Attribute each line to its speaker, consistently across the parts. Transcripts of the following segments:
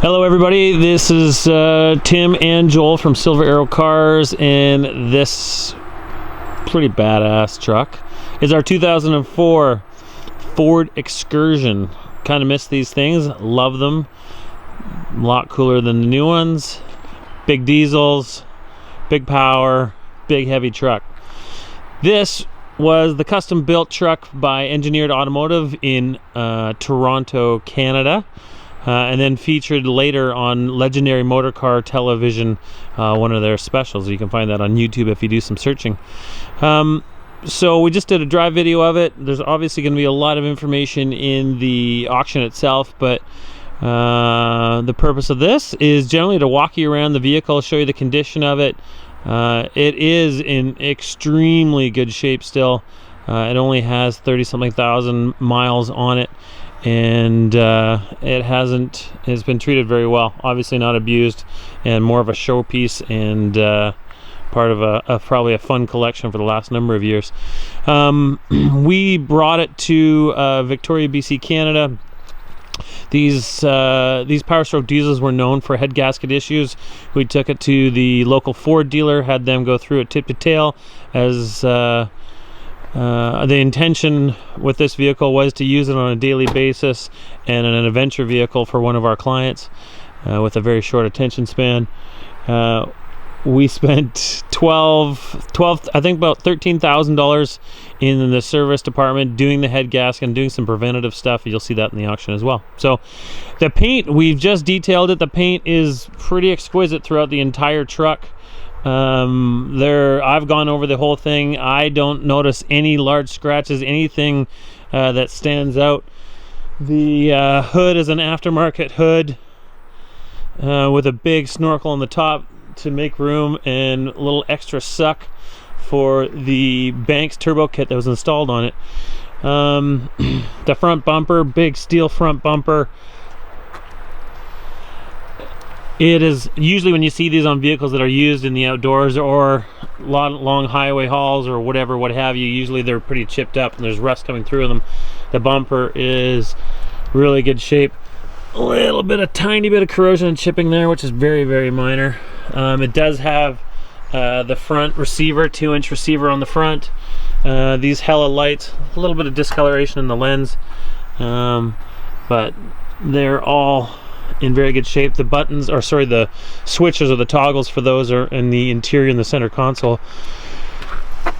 Speaker 1: Hello everybody, this is Tim and Joel from Silver Arrow Cars, and this pretty badass truck is our 2004 Ford Excursion. Kind of miss these things, love them. A lot cooler than the new ones. Big diesels, big power, big heavy truck. This was the custom built truck by Engineered Automotive in Toronto, Canada. And then featured later on Legendary Motor Car Television, one of their specials. You can find that on YouTube if you do some searching. So we just did a drive video of it. There's obviously going to be a lot of information in the auction itself, but the purpose of this is generally to walk you around the vehicle, show you the condition of it. It is in extremely good shape still. It only has 30-something thousand miles on it. And it's been treated very well, obviously not abused, and more of a showpiece and part of probably a fun collection for the last number of years. We brought it to Victoria, BC, Canada. These Powerstroke diesels were known for head gasket issues. We took it to the local Ford dealer, had them go through it tip to tail. As the intention with this vehicle was to use it on a daily basis and an adventure vehicle for one of our clients with a very short attention span. We spent I think about $13,000 in the service department doing the head gasket and doing some preventative stuff. You'll see that in the auction as well. So the paint, we've just detailed it. The paint is pretty exquisite throughout the entire truck. I've gone over the whole thing. I don't notice any large scratches, anything that stands out. The hood is an aftermarket hood with a big snorkel on the top to make room and a little extra suck for the Banks turbo kit that was installed on it. The front bumper, big steel front bumper. It is usually, when you see these on vehicles that are used in the outdoors or long highway hauls or whatever, what have you, usually they're pretty chipped up and there's rust coming through them. The bumper is really good shape. A little bit of tiny bit of corrosion and chipping there, which is very, very minor. It does have the front receiver, 2-inch receiver on the front. These Hella lights, a little bit of discoloration in the lens, but they're all in very good shape. The buttons, or sorry, the switches or the toggles for those are in the interior in the center console.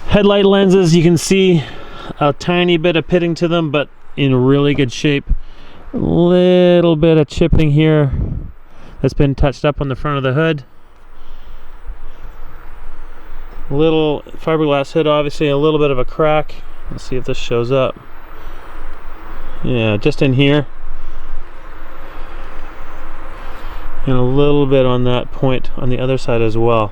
Speaker 1: Headlight lenses, you can see a tiny bit of pitting to them, but in really good shape. A little bit of chipping here that's been touched up on the front of the hood. Little fiberglass hood, obviously a little bit of a crack. Let's see if this shows up. Yeah, just in here. And a little bit on that point on the other side as well.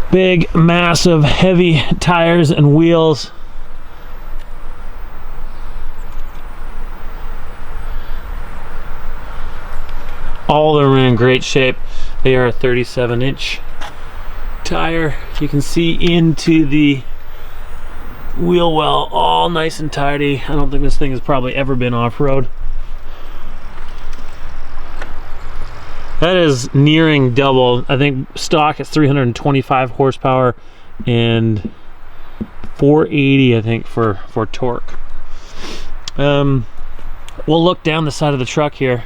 Speaker 1: Big, massive, heavy tires and wheels. All are in great shape. They are a 37-inch tire. You can see into the wheel well, all nice and tidy. I don't think this thing has probably ever been off-road. That is nearing double. I think stock is 325 horsepower and 480, I think, for torque. We'll look down the side of the truck here.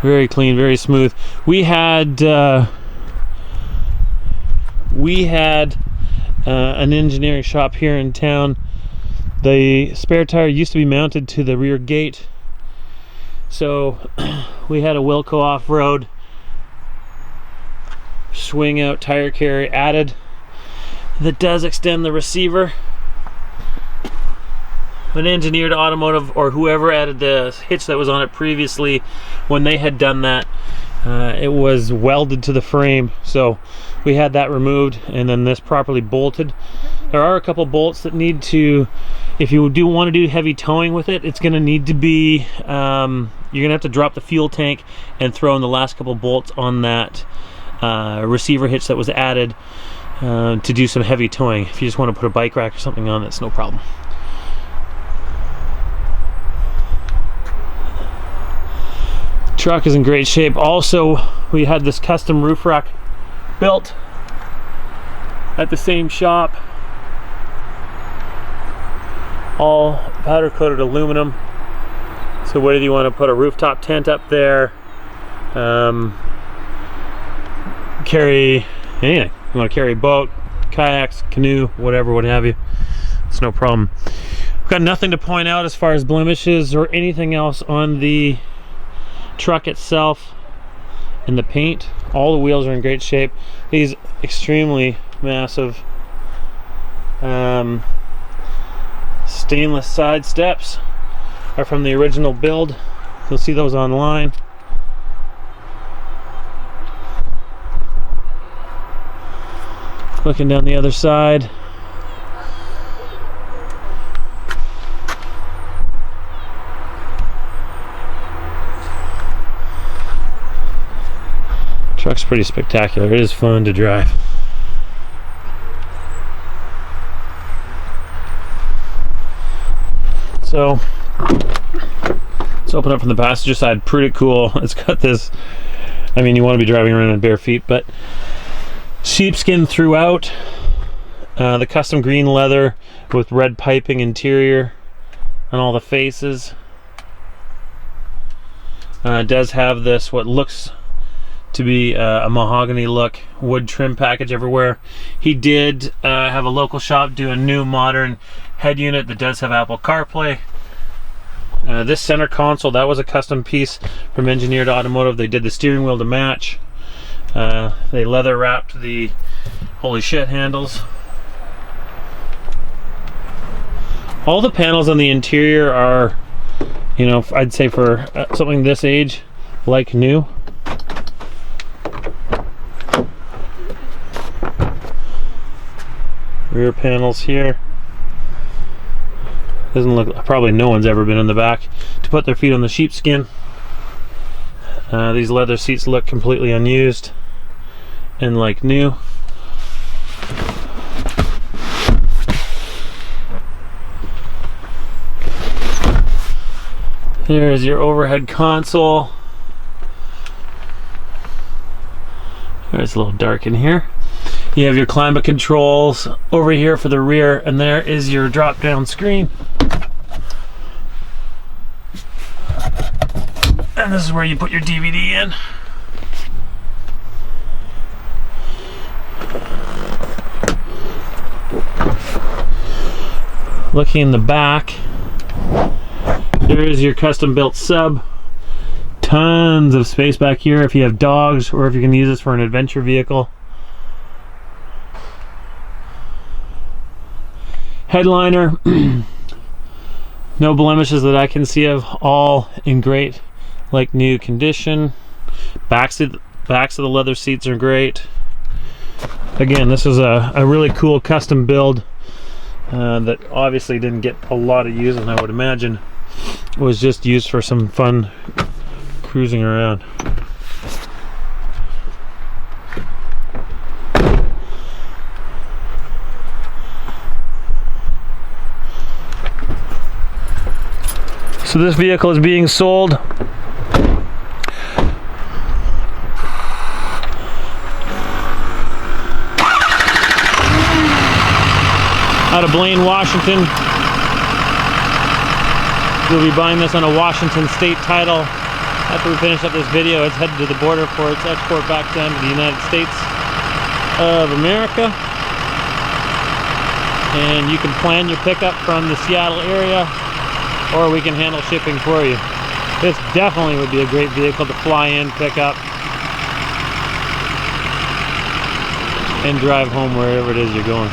Speaker 1: Very clean, very smooth. We had an engineering shop here in town. The spare tire used to be mounted to the rear gate, so we had a Wilco off-road swing out tire carry added that does extend the receiver. An Engineered Automotive, or whoever added the hitch that was on it previously, when they had done that, it was welded to the frame, so we had that removed and then this properly bolted. There are a couple bolts that need to, if you do want to do heavy towing with it, it's going to need to be, you're going to have to drop the fuel tank and throw in the last couple bolts on that receiver hitch that was added. to do some heavy towing. If you just want to put a bike rack or something on, that's no problem. Truck is in great shape. Also, we had this custom roof rack built at the same shop, all powder coated aluminum. So whether you want to put a rooftop tent up there, carry anything, you want to carry a boat, kayaks, canoe, whatever, what have you, it's no problem. I've got nothing to point out as far as blemishes or anything else on the truck itself. And the paint, all the wheels are in great shape. These extremely massive stainless side steps are from the original build. You'll see those online. Looking down the other side, truck's pretty spectacular. It is fun to drive. So let's open up from the passenger side. Pretty cool. It's got this, I mean, you want to be driving around in bare feet, but sheepskin throughout, the custom green leather with red piping interior on all the faces. It does have this what looks to be a mahogany look wood trim package everywhere. He did have a local shop do a new modern head unit that does have Apple CarPlay. This center console, that was a custom piece from Engineered Automotive. They did the steering wheel to match. They leather wrapped the holy shit handles. All the panels on the interior are, you know, I'd say for something this age, like new. Rear panels here. Doesn't look, probably no one's ever been in the back to put their feet on the sheepskin. These leather seats look completely unused and like new. There's your overhead console. It's a little dark in here. You have your climate controls over here for the rear, and there is your drop down screen. And this is where you put your DVD in. Looking in the back, there is your custom built sub. Tons of space back here if you have dogs or if you can use this for an adventure vehicle. Headliner, no blemishes that I can see of, all in great, like new condition. Backs of the leather seats are great. Again, this is a really cool custom build that obviously didn't get a lot of use, and I would imagine was just used for some fun cruising around. So this vehicle is being sold out of Blaine, Washington. We'll be buying this on a Washington state title. After we finish up this video, it's headed to the border for its export back down to the United States of America. And you can plan your pickup from the Seattle area, or we can handle shipping for you. This definitely would be a great vehicle to fly in, pick up, and drive home wherever it is you're going.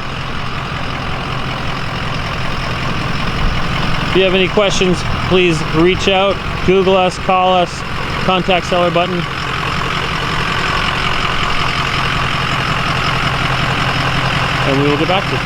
Speaker 1: If you have any questions, please reach out, Google us, call us, contact seller button. And we will get back to you.